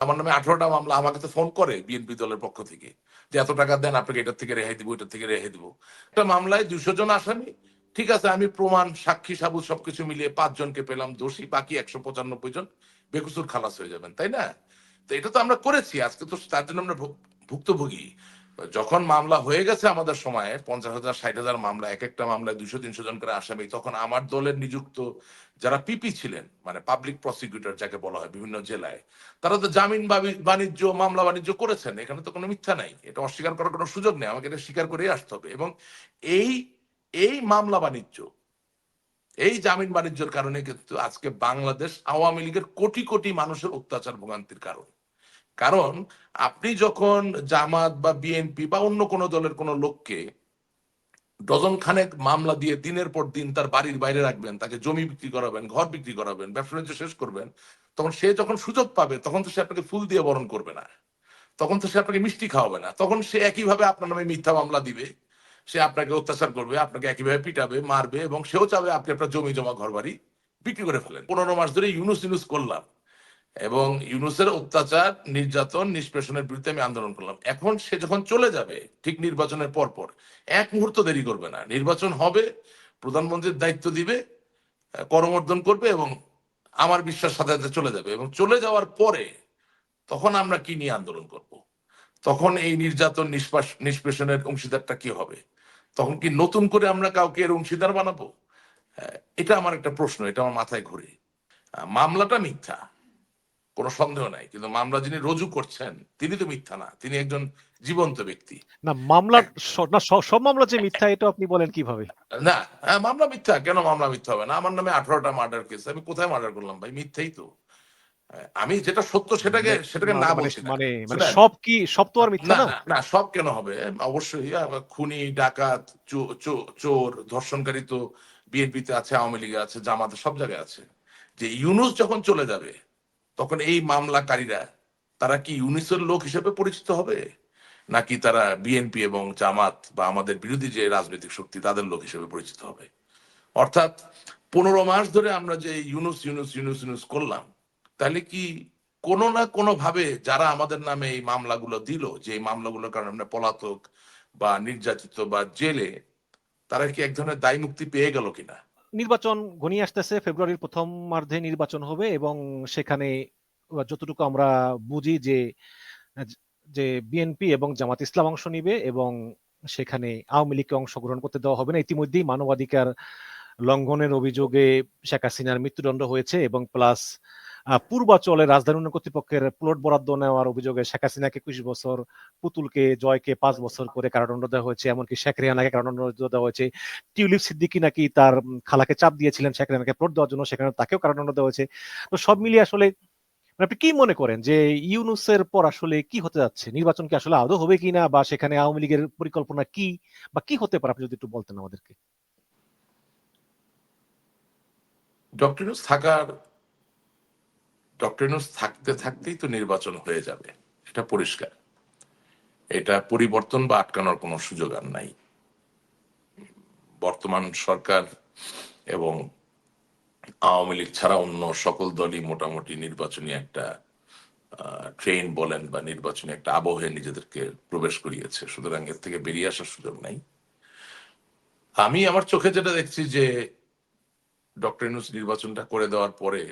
আমার নামে 18টা মামলা, আমাকে তো ফোন করে বিএনপি দলের পক্ষ থেকে যে এত টাকা দেন, আপনাকে এটার থেকে রেহাই দিব, এটার থেকে রেহাই দিব। একটা মামলায় 200 জন আসামি, ঠিক আছে, আমি প্রমাণ সাক্ষী সাবুত সবকিছু মিলিয়ে 5 জনকে পেলাম দোষী, বাকি 195 জন বেকসুর খালাস হয়ে যাবেন, তাই না? তো এটা তো আমরা করেছি, আজকে তো তার জন্য আমরা ভুক্তভোগী। যখন মামলা হয়ে গেছে আমাদের সময়ে 50,000 60,000 মামলা, এক একটা মামলায় 200 300 জন করে আসামি, তখন আমার দলের নিযুক্ত যারা পিপি ছিলেন, মানে পাবলিক প্রসিকিউটর যাকে বলা হয় বিভিন্ন জেলায়, তারা তো জামিন বাণিজ্য মামলা বাণিজ্য করেছেন, এখানে তো কোনো মিথ্যা নাই, এটা অস্বীকার করার কোনো সুযোগ নেই, আমাকে এটা স্বীকার করেই আসতে হবে। এবং এই এই মামলা বাণিজ্য, এই জামিন বাণিজ্যের কারণে কিন্তু আজকে বাংলাদেশ আওয়ামী লীগের কোটি কোটি মানুষের অত্যাচার ভোগান্তির কারণ। কারণ আপনি যখন জামাত বা বিএনপি বা অন্য কোনো দলের কোনো লোককে ডজন খানেক মামলা দিয়ে দিনের পর দিন তার বাড়ির বাইরে রাখবেন, তাকে জমি বিক্রি করাবেন, ঘর বিক্রি করাবেন, ব্যবসা বাণিজ্য শেষ করবেন, তখন সে যখন সুযোগ পাবে তখন তো সে আপনাকে ফুল দিয়ে বরণ করবে না, তখন তো সে আপনাকে মিষ্টি খাওয়াবে না, তখন সে একইভাবে আপনার নামে মিথ্যা মামলা দিবে, সে আপনাকে অত্যাচার করবে, আপনাকে একইভাবে পিটাবে, মারবে, এবং সেও চাবে আপনি আপনার জমি জমা ঘর বাড়ি বিক্রি করে ফেলেন। 15 মাস ধরে ইউনুস ইউনুস করলাম, এবং ইউনুসের অত্যাচার নির্যাতন নিষ্পেষণের বিরুদ্ধে আমি আন্দোলন করলাম। এখন সে যখন চলে যাবে ঠিক নির্বাচনের পর পর, এক মুহূর্ত দেরি করবে না, নির্বাচন হবে, প্রধানমন্ত্রীর দায়িত্ব দিবে, করমর্দন করবে, এবং আমার বিশ্বাস সাথে সাথে চলে যাবে। এবং চলে যাওয়ার পরে তখন আমরা কি নিয়ে আন্দোলন করব? তখন এই নির্যাতন নিষ্পেষণের অংশীদারটা কি হবে? তখন কি নতুন করে আমরা কাউকে এর অংশীদার বানাবো? এটা আমার একটা প্রশ্ন, এটা আমার মাথায় ঘুরে। মামলাটা মিথ্যা, কোনো সন্দেহ নাই, কিন্তু মামলা যিনি রুজু করছেন তিনি তো মিথ্যা না, তিনি একজন জীবন্ত ব্যক্তি। না মামলার না সব মামলা যে মিথ্যা এটা আপনি বলেন কিভাবে? না, মামলা মিথ্যা কেন? মামলা মিথ্যা হবে না? আমার নামে 18টা মার্ডার কেস, আমি কোথায় মার্ডার করলাম ভাই? মিথ্যেই তো। আমি যেটা সত্য সেটাকে সেটাকে না মানে বলছি না। মানে মানে শুনেন, সব তো আর মিথ্যা না না। না না, সব কেন হবে? অবশ্যই খুনি ডাকাত চোর ধর্ষণকারী তো বিএনপিতে আছে, আওয়ামী লীগে আছে, জামাতে, সব জায়গায় আছে। যে ইউনুস যখন চলে যাবে তখন এই মামলাকারীরা তারা কি ইউনুসের লোক হিসেবে পরিচিত হবে, নাকি তারা বিএনপি এবং জামাত বা আমাদের বিরোধী যে রাজনৈতিক শক্তি তাদের লোক হিসেবে পরিচিত হবে? অর্থাৎ 15 মাস ধরে আমরা যে ইউনুস ইউনুস ইউনুস ইউনুস করলাম, তাহলে কি কোনো না কোনো ভাবে যারা আমাদের নামে এই মামলাগুলো দিল, যে এই মামলাগুলোর কারণে আমরা পলাতক বা নির্যাতিত বা জেলে, তারা কি এক ধরনের দায় মুক্তি পেয়ে গেল কিনা? নির্বাচন ঘনিয়ে আসতেছে, ফেব্রুয়ারির প্রথমার্ধে নির্বাচন হবে এবং সেখানে যতটুকু আমরা বুঝি যে যে বিএনপি এবং জামাত ইসলাম অংশ নিবে এবং সেখানে আওয়ামী লীগকে অংশগ্রহণ করতে দেওয়া হবে না। ইতিমধ্যেই মানবাধিকার লঙ্ঘনের অভিযোগে শেখ হাসিনার মৃত্যুদণ্ড হয়েছে এবং প্লাস পূর্বাচলে রাজধানী উন্নয়ন কর্তৃপক্ষের প্লট বরাদ্দ নেওয়ার অভিযোগে শেখ হাসিনাকে 21 বছর, পুতুলকে জয়কে 5 বছর করে কারাদণ্ড দেওয়া হয়েছে, এমনকি শেখ রেহানাকে কারাদণ্ড দেওয়া হয়েছে। টিউলিপ সিদ্দিকি নাকি তার খালাকে চাপ দিয়েছিলেন শেখ রেহানাকে প্লট দেওয়ার জন্য, সেখানে তাকেও কারাদণ্ড দেওয়া হয়েছে। তো সব মিলিয়ে আসলে আপনি কি মনে করেন যে ইউনুসের পর আসলে কি হতে যাচ্ছে? নির্বাচন কি আসলে আদৌ হবে কিনা, বা সেখানে আওয়ামী লীগের পরিকল্পনা কি, বা কি হতে পারে আপনি যদি একটু বলতেন আমাদেরকে। ডক্টর ইউনূস থাকতে থাকতেই তো নির্বাচন হয়ে যাবে, এটা পরিষ্কার। এটা পরিবর্তন বা আটকানোর কোনো সুযোগ আর নাই। বর্তমান সরকার এবং আওয়ামী লীগ ছাড়া অন্য সকল দলই মোটামুটি নির্বাচনী একটা ট্রেন বলেন বা নির্বাচনী একটা আবহে নিজেদেরকে প্রবেশ করিয়েছে, সুতরাং এর থেকে বেরিয়ে আসার সুযোগ নাই। আমি আমার চোখে যেটা দেখছি যে ডক্টর ইউনূস নির্বাচনটা করে দেওয়ার পরে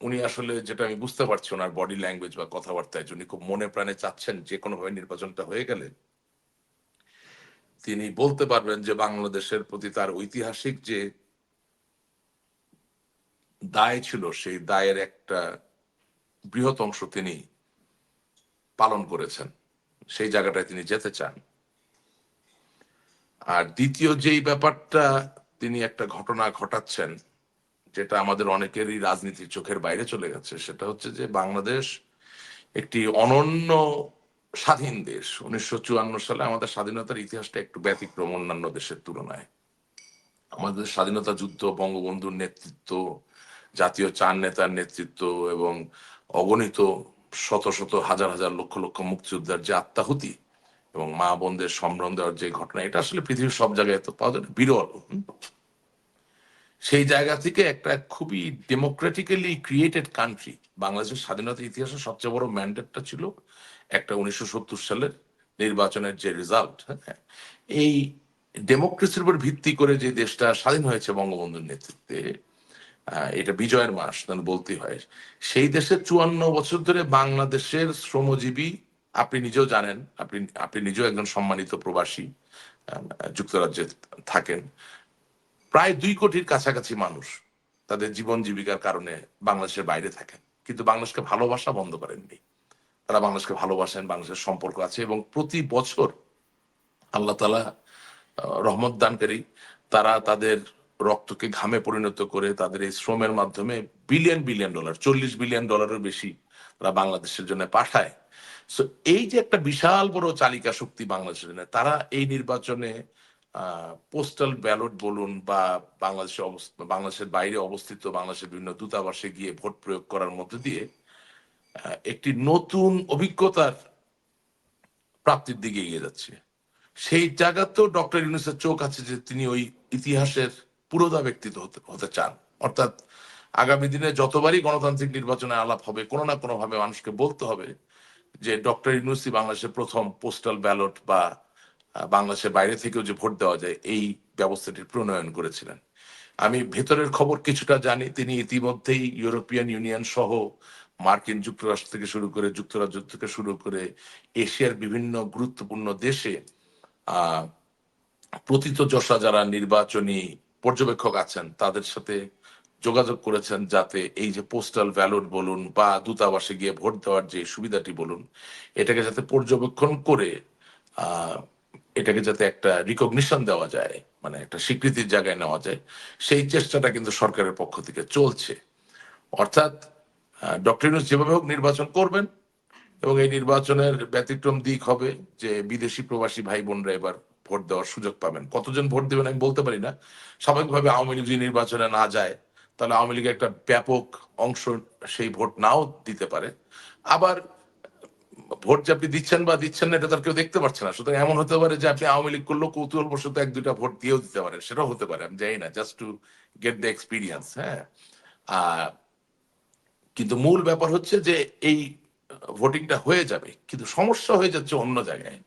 উনি আসলে, যেটা আমি বুঝতে পারছি ওনার বডি ল্যাঙ্গুয়েজ বা কথাবার্তায়, উনি খুব মনে প্রাণে চাচ্ছেন যে কোনো ভাবে নির্বাচনটা হয়ে গেলে তিনি বলতে পারবেন যে বাংলাদেশের প্রতি তার ঐতিহাসিক যে দায় ছিল সেই দায়ের একটা বৃহৎ অংশ তিনি পালন করেছেন, সেই জায়গাটায় তিনি যেতে চান। আর দ্বিতীয় যেই ব্যাপারটা তিনি একটা ঘটনা ঘটাচ্ছেন, যেটা আমাদের অনেকেরই রাজনীতির চোখের বাইরে চলে গেছে, সেটা হচ্ছে যে বাংলাদেশ একটি অনন্য স্বাধীন দেশ। 1954 সালে আমাদের স্বাধীনতার ইতিহাসটা একটু ব্যতিক্রম অন্যান্য দেশের তুলনায়। আমাদের স্বাধীনতা যুদ্ধ, বঙ্গবন্ধুর নেতৃত্ব, জাতীয় চার নেতার নেতৃত্ব, এবং অগণিত শত শত হাজার হাজার লক্ষ লক্ষ মুক্তিযোদ্ধার যে আত্মাহুতি এবং মা বোনদের সম্ভ্রম দেওয়ার যে ঘটনা, এটা আসলে পৃথিবীর সব জায়গায় তো পাওয়া যায় না, বিরল। সেই জায়গা থেকে একটা খুবই ডেমোক্রেটিক্যালি ক্রিয়েটেড কান্ট্রি, বাংলাদেশের স্বাধীনতার ইতিহাসে সবচেয়ে বড় ম্যান্ডেটটা ছিল একটা 1970 সালের নির্বাচনের যে রেজাল্ট, হ্যাঁ, এই ডেমোক্রেসির উপর ভিত্তি করে যে দেশটা স্বাধীন হয়েছে বঙ্গবন্ধুর নেতৃত্বে, এটা বিজয়ের মাস বলতে হয়। সেই দেশের 54 বছর ধরে বাংলাদেশের শ্রমজীবী, আপনি নিজেও জানেন, আপনি আপনি নিজেও একজন সম্মানিত প্রবাসী, যুক্তরাজ্যে থাকেন, প্রায় 2 কোটির কাছাকাছি মানুষ তাদের জীবন জীবিকার কারণে বাংলাদেশের বাইরে থাকেন, কিন্তু বাংলাদেশকে ভালোবাসা বন্ধ করেননি। তারা বাংলাদেশকে ভালোবাসেন, বাংলাদেশের সম্পর্ক আছে, এবং প্রতি বছর আল্লাহ তাআলা রহমত দানকারী, তারা তাদের রক্তকে ঘামে পরিণত করে তাদের এই শ্রমের মাধ্যমে বিলিয়ন বিলিয়ন ডলার, $40 বিলিয়ন বেশি তারা বাংলাদেশের জন্য পাঠায়। সো এই যে একটা বিশাল বড় চালিকা শক্তি বাংলাদেশের জন্য, তারা এই নির্বাচনে পোস্টাল ব্যালট বলুন বা বাংলাদেশের বাইরে অবস্থিত বাংলাদেশের বিভিন্ন দূতাবাসে গিয়ে ভোট প্রয়োগ করার মধ্যে দিয়ে একটি নতুন অভিজ্ঞতার প্রাপ্তির দিকে এগিয়ে যাচ্ছে। সেই জায়গাতেও ডক্টর ইউনূসের চোখ আছে যে তিনি ওই ইতিহাসের পুরোধা ব্যক্তিত্ব হতে হতে চান। অর্থাৎ আগামী দিনে যতবারই গণতান্ত্রিক নির্বাচনে আলাপ হবে, কোনো না কোনো ভাবে মানুষকে বলতে হবে যে ডক্টর ইউনূসই বাংলাদেশের প্রথম পোস্টাল ব্যালট বা বাংলাদেশের বাইরে থেকেও যে ভোট দেওয়া যায় এই ব্যবস্থাটির প্রণয়ন করেছিলেন। আমি ভেতরের খবর কিছুটা জানি, তিনি ইতিমধ্যেই ইউরোপিয়ান ইউনিয়ন সহ মার্কিন যুক্তরাষ্ট্র থেকে শুরু করে যুক্তরাজ্য থেকে শুরু করে এশিয়ার বিভিন্ন গুরুত্বপূর্ণ দেশে আহ প্রথিতযশা যারা নির্বাচনী পর্যবেক্ষক আছেন তাদের সাথে যোগাযোগ করেছেন, যাতে এই যে পোস্টাল ব্যালট বলুন বা দূতাবাসে গিয়ে ভোট দেওয়ার যে সুবিধাটি বলুন, এটাকে যাতে পর্যবেক্ষণ করে আহ এটাকে যাতে একটা রিকগনিশন দেওয়া যায়, মানে একটা স্বীকৃতির জায়গায় নেওয়া যায়, সেই চেষ্টাটা কিন্তু সরকারের পক্ষ থেকে চলছে। অর্থাৎ ডক্টর ইউনূস যেভাবে হোক নির্বাচন করবেন, এবং এই নির্বাচনের ব্যতিক্রম দিক হবে যে বিদেশি প্রবাসী ভাই বোনরা এবার ভোট দেওয়ার সুযোগ পাবেন। কতজন ভোট দেবেন আমি বলতে পারি না। স্বাভাবিকভাবে আওয়ামী লীগ যদি নির্বাচনে না যায়, তাহলে আওয়ামী লীগের একটা ব্যাপক অংশ সেই ভোট নাও দিতে পারে। আবার ভোট যে আপনি দিচ্ছেন বা দিচ্ছেন না এটা তার কেউ দেখতে পাচ্ছে না, সুতরাং এমন হতে পারে যে আপনি আওয়ামী লীগ করলেও কৌতূহল বশত 1-2টা ভোট দিয়েও দিতে পারেন, সেটাও হতে পারে, আমি জানি না, just to get the experience. হ্যাঁ, আহ কিন্তু মূল ব্যাপার হচ্ছে যে এই ভোটিংটা হয়ে যাবে, কিন্তু সমস্যা হয়ে যাচ্ছে অন্য জায়গায়।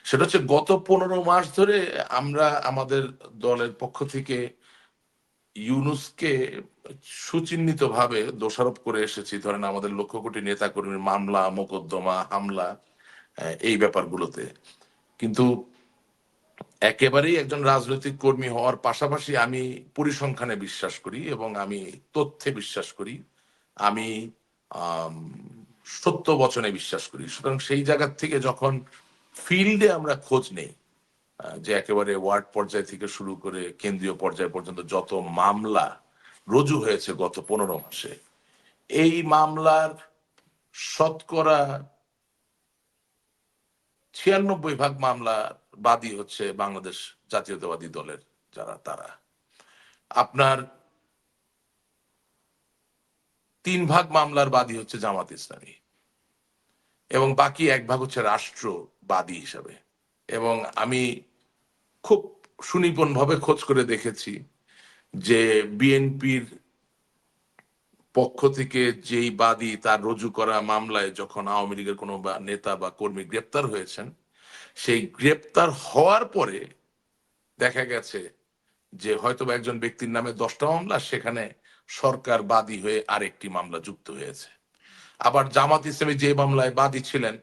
সেটা হচ্ছে গত 15 মাস ধরে আমরা আমাদের দলের পক্ষ থেকে ইউনূসকে সুচিহ্নিত ভাবে দোষারোপ করে এসেছি, ধরেন আমাদের লক্ষ কোটি নেতা কর্মীর মামলা মোকদ্দমা হামলা, এই ব্যাপারগুলোতে। কিন্তু একেবারেই একজন রাজনৈতিক কর্মী হওয়ার পাশাপাশি আমি পরিসংখ্যানে বিশ্বাস করি এবং আমি তথ্যে বিশ্বাস করি, আমি আম, সত্য বচনে বিশ্বাস করি। সুতরাং সেই জায়গা থেকে যখন ফিল্ডে আমরা খোঁজ নেই, যে একেবারে ওয়ার্ড পর্যায় থেকে শুরু করে কেন্দ্রীয় পর্যায় পর্যন্ত যত মামলা রুজু হয়েছে গত 15 মাসে, এই মামলার শতকরা 96% মামলা বাদী হচ্ছে বাংলাদেশ জাতীয়তাবাদী দলের যারা, তারা আপনার 3% মামলার বাদী হচ্ছে জামাত ইসলামী, এবং বাকি 1% হচ্ছে রাষ্ট্রবাদী হিসাবে। এবং আমি খুব সুনিপুণ ভাবে খোঁজ করে দেখেছি যে বিএনপির পক্ষ থেকে যেই বাদী তার রুজু করা মামলায় যখন আওয়ামী লীগের কোনো নেতা বা কর্মী গ্রেপ্তার হয়েছেন, সেই গ্রেপ্তার হওয়ার পরে দেখা গেছে যে হয়তো একজন ব্যক্তির নামে 10টা মামলা, সেখানে সরকার বাদী হয়ে আরেকটি মামলা যুক্ত হয়েছে। আবার জামাত ইসলামী যে মামলায় বাদী ছিলেন,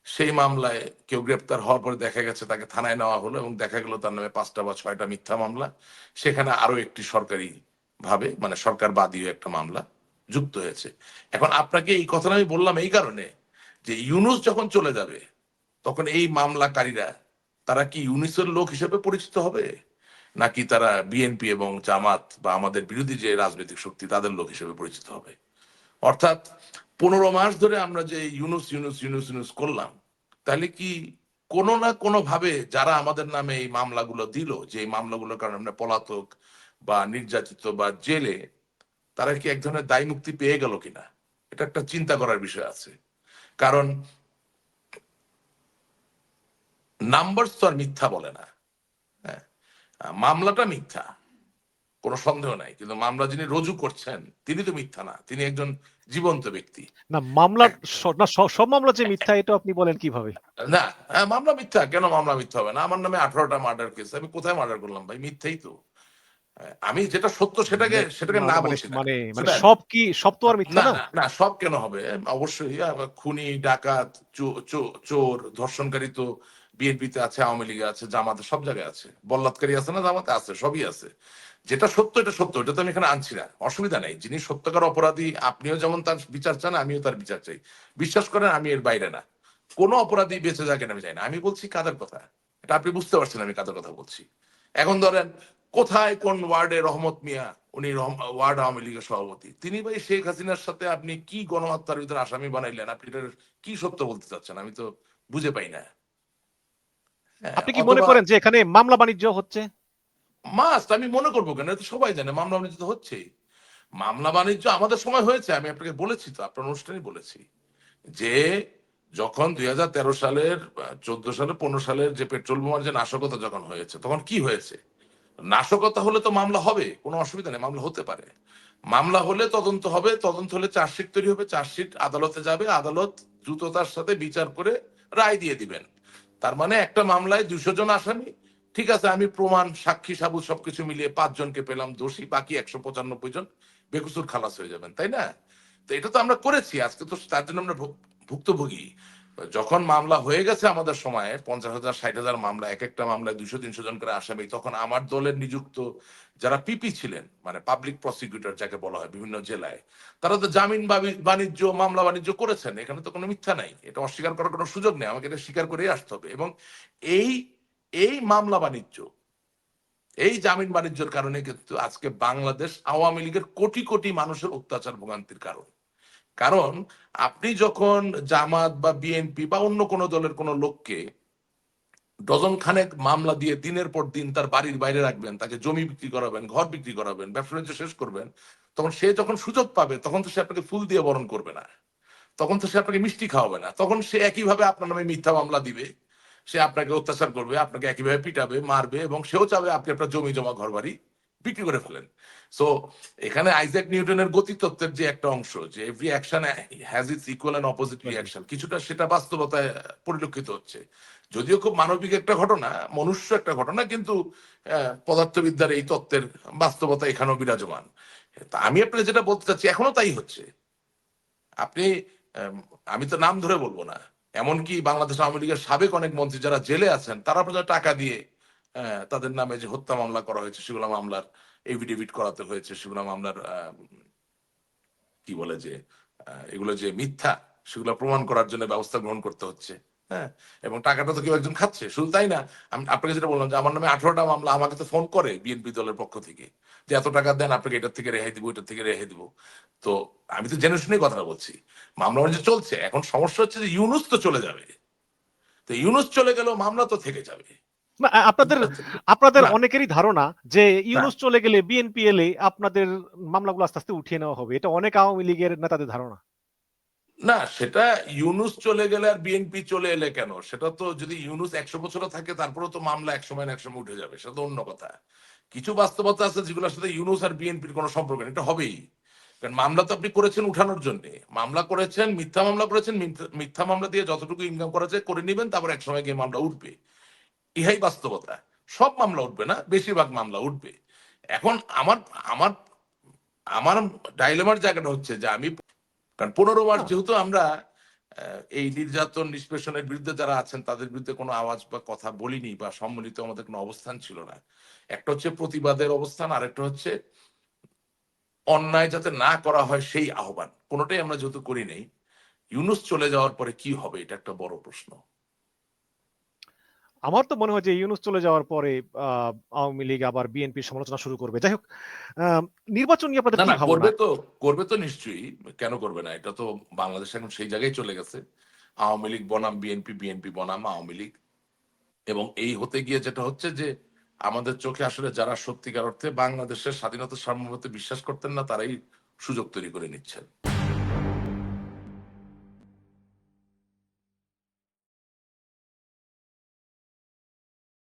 সেই মামলায় কেউ গ্রেপ্তার হওয়ার পরে দেখা গেছে তাকে থানায় নেওয়া হলো এবং দেখা গেল তার নামে 5টা বা 6টা মিথ্যা মামলা, সেখানে আরো একটি সরকারি ভাবে মানে সরকার বাদী হয়ে একটা মামলা যুক্ত হয়েছে। এখন আপনাকে এই কথাটা আমি বললাম এই কারণে যে ইউনূস যখন চলে যাবে, তখন এই মামলাকারীরা তারা কি ইউনূসের লোক হিসেবে পরিচিত হবে, নাকি তারা বিএনপি এবং জামাত বা আমাদের বিরোধী যে রাজনৈতিক শক্তি তাদের লোক হিসেবে পরিচিত হবে? অর্থাৎ 15 মাস ধরে আমরা যে ইউনূস ইউনূস ইউনূস ইউনূস করলাম, তাহলে কি কোনো না কোনো ভাবে যারা আমাদের নামে এই মামলাগুলো দিল, যে এই মামলাগুলোর কারণে আমরা পলাতক বা নির্যাতিত বা জেলে, তারা কি এক ধরনের দায় মুক্তি পেয়ে গেল কিনা, এটা একটা চিন্তা করার বিষয় আছে। কারণ নাম্বার তো আর মিথ্যা বলে না। হ্যাঁ, মামলাটা মিথ্যা, কোনো সন্দেহ নাই, কিন্তু মামলা যিনি রুজু করছেন তিনি তো মিথ্যা না, তিনি একজন জীবন্ত ব্যক্তি। না মামলার না সব মামলা যে মিথ্যা এটা আপনি বলেন কিভাবে? না, মামলা মিথ্যা কেন? মামলা মিথ্যা হবে না? আমার নামে 18টা মার্ডার কেস, আমি কোথায় মার্ডার করলাম ভাই? মিথ্যেই তো। আমি যেটা সত্য সেটাকে মানে সেটাকে না মানে বলছি না। মানে মানে শুনেন, সব তো আর মিথ্যা না না? না না, সব কেন হবে? অবশ্যই খুনি, ডাকাত, চোর, ধর্ষণকারী তো বিএনপিতে আছে, আওয়ামী লীগে আছে, জামাতে, সব জায়গায় আছে। বল্লাতকারী আছে না জামাতে? আছে, সবই আছে। যেটা সত্য এটা সত্য, এটা তো আমি এখানে আনছি না, অসুবিধা নেই। যিনি সত্যকার অপরাধী, আপনিও যেমন তার বিচার চান, আমিও তার বিচার চাই। বিশ্বাস করেন আমি এর বাইরে না। কোনো অপরাধী বেঁচে যাকে আমি চাই না। আমি বলছি কাদের কথা, এটা আপনি বুঝতে পারছেন আমি কাদের কথা বলছি। এখন ধরেন, কোথায় কোন ওয়ার্ডে রহমত মিয়া, উনি ওয়ার্ড আওয়ামী লীগের সভাপতি, তিনি ভাই শেখ হাসিনার সাথে আপনি কি গণহত্যার ভিতরে আসামি বানাইলেন? আপনি এটার কি সত্য বলতে চাচ্ছেন? আমি তো বুঝে পাই না। হ্যাঁ, আপনি কি মনে অথবা করেন যে এখানে মামলা বাণিজ্য হচ্ছে? মাস্ট, আমি মনে করবো কেন? এটা তো সবাই জানে মামলা বাণিজ্য তো হচ্ছেই। মামলা বাণিজ্য আমাদের সময় হয়েছে, আমি আপনাকে বলেছি তো, আপনার অনুষ্ঠানে বলেছি যে যখন 2013 সালের 14 সালে 15 সালের যে পেট্রোল বোমার যে নাশকতা যখন হয়েছে, তখন কি হয়েছে? নাশকতা হলে তো মামলা হবে, কোনো অসুবিধা নেই, মামলা হতে পারে। মামলা হলে তদন্ত হবে, তদন্ত হলে চার্জশিট তৈরি হবে, চার্জশিট আদালতে যাবে, আদালত দ্রুততার সাথে বিচার করে রায় দিয়ে দিবেন। তার মানে একটা মামলায় 200 জন আসামি, ঠিক আছে, আমি প্রমাণ, সাক্ষী, সাবুত সবকিছু মিলিয়ে 5 জনকে পেলাম দোষী, বাকি 195 জন বেকসুর খালাস হয়ে যাবেন, তাই না? তো এটা তো আমরা করেছি, আজকে তো তার জন্য আমরা ভুক্তভোগী। যখন মামলা হয়ে গেছে আমাদের সময়ে 50,000 60,000 মামলা, এক একটা মামলায় 200-300 জন করে আসামি, তখন আমার দলের নিযুক্ত যারা পিপি ছিলেন, মানে পাবলিক প্রসিকিউটর যাকে বলা হয় বিভিন্ন জেলায়, তারা তো জামিন বাণিজ্য, মামলা বাণিজ্য করেছেন। এখানে তো কোনো মিথ্যা নাই, এটা অস্বীকার করার কোনো সুযোগ নেই, আমাকে এটা স্বীকার করেই আসতে হবে। এবং এই এই মামলা বাণিজ্য, এই জামিন বাণিজ্যের কারণে কিন্তু আজকে বাংলাদেশ আওয়ামী লীগের কোটি কোটি মানুষের অত্যাচার ভোগান্তির কারণ। কারণ আপনি যখন জামাত বা বিএনপি বা অন্য কোনো দলের কোনো লোককে ডজন খানেক মামলা দিয়ে দিনের পর দিন তার বাড়ির বাইরে রাখবেন, তাকে জমি বিক্রি করাবেন, ঘর বিক্রি করাবেন, ব্যবসা বাণিজ্য শেষ করবেন, তখন সে যখন সুযোগ পাবে তখন তো সে আপনাকে ফুল দিয়ে বরণ করবে না, তখন তো সে আপনাকে মিষ্টি খাওয়াবে না, তখন সে একইভাবে আপনার নামে মিথ্যা মামলা দিবে, সে আপনাকে অত্যাচার করবে, আপনাকে একইভাবে পিটাবে, মারবে, এবং সেও চাবে আপনি আপনার জমি জমা ঘর বাড়ি বিক্রি করে ফেলেন। সো এখানে আইজ্যাক নিউটনের গতি তত্ত্বের যে একটা অংশ, যে every action has its equal and opposite reaction, কিছুটা সেটা বাস্তবতায় পরিলক্ষিত হচ্ছে। যদিও খুব মানবিক একটা ঘটনা, মনুষ্য একটা ঘটনা, কিন্তু পদার্থবিদ্যার এই তত্ত্বের বাস্তবতা এখানেও বিরাজমান। তা আমি আপনাকে যেটা বলতে চাচ্ছি, এখনো তাই হচ্ছে। আপনি আম, আমি তো নাম ধরে বলবো না, এমনকি বাংলাদেশ আওয়ামী লীগের সাবেক অনেক মন্ত্রী যারা জেলে আছেন, তারা পর্যন্ত টাকা দিয়ে তাদের নামে যে হত্যা মামলা করা হয়েছে, সেগুলো মামলার এফিডেভিট করাতে হয়েছে, সেগুলো মামলার কি বলে যে এগুলো যে মিথ্যা, সেগুলো প্রমাণ করার জন্য ব্যবস্থা গ্রহণ করতে হচ্ছে। হ্যাঁ, এবং টাকাটা তো কেউ একজন খাচ্ছে, শুধু তাই না। আমি আপনাকে যেটা বললাম যে আমার নামে 18টা মামলা, আমাকে তো ফোন করে বিএনপি দলের পক্ষ থেকে যে এত টাকা দেন, আপনাকে এটার থেকে রেহাই দিব, এটার থেকে রেহাই দিব। তো আমি তো জেনে শুনেই কথা বলছি। মামলা বাণিজ্য চলছে, এখন সমস্যা হচ্ছে যে ইউনুস তো চলে যাবে। তো ইউনুস চলে গেলেও মামলা তো থেকে যাবে। না, আপনাদের আপনাদের না অনেকেরই ধারণা যে না ইউনূস চলে গেলে বিএনপি এলে আপনাদের মামলাগুলো আস্তে আস্তে উঠিয়ে নেওয়া হবে। এটা অনেক আওয়ামী লীগের নেতাদের ধারণা। না, সেটা ইউনুস চলে গেলে আর বিএনপি চলে এলে কেন? সেটা তো যদি ইউনুস 100 বছরও থাকে, তারপরেও তো মামলা এক সময় না এক সময় উঠে যাবে, সেটা তো অন্য কথা। কিছু বাস্তবতা আছে যেগুলোর সাথে ইউনুস আর বিএনপির কোনো সম্পর্ক নেই, এটা হবেই। কারণ মামলা তো আপনি করেছেন উঠানোর জন্য, মামলা করেছেন, মিথ্যা মামলা করেছেন, মিথ্যা মামলা দিয়ে যতটুকু ইনকাম করা যায় করে নেবেন, তারপর এক সময় গিয়ে মামলা উঠবে। ইহাই বাস্তবতা। সব মামলা উঠবে না, বেশিরভাগ মামলা উঠবে। এখন আমার আমার আমার ডাইলেমার জায়গাটা হচ্ছে যে আমি, কারণ 15 মাস না, যেহেতু আমরা এই নির্যাতন নিষ্পেষণের বিরুদ্ধে যারা আছেন তাদের বিরুদ্ধে কোনো আওয়াজ বা কথা বলিনি, বা সম্মিলিত আমাদের কোনো অবস্থান ছিল না। একটা হচ্ছে প্রতিবাদের অবস্থান, আরেকটা হচ্ছে অন্যায় যাতে না করা হয় সেই আহ্বান, কোনোটাই আমরা যেহেতু করি নেই। ইউনুস চলে যাওয়ার পরে কি হবে, এটা একটা বড় প্রশ্ন। আমার তো মনে হয় যে ইউনূস চলে যাওয়ার পরে আ আওয়ামী লীগ আবার বিএনপির সমালোচনা শুরু করবে। যাই হোক, আ নির্বাচন নিয়ে না আপনাদের কি না, ভাবনা? করবে তো নিশ্চয়ই, কেন করবে না? এটা তো বাংলাদেশ এখন সেই জায়গায় চলে গেছে, আওয়ামী লীগ বনাম বিএনপি, বিএনপি বনাম আওয়ামী লীগ। এবং এই হতে গিয়ে যেটা হচ্ছে যে আমাদের চোখে আসলে যারা সত্যিকার অর্থে বাংলাদেশের স্বাধীনতা সার্বভৌমত্বে বিশ্বাস করতেন না, তারাই সুযোগ তৈরি করে নিচ্ছেন।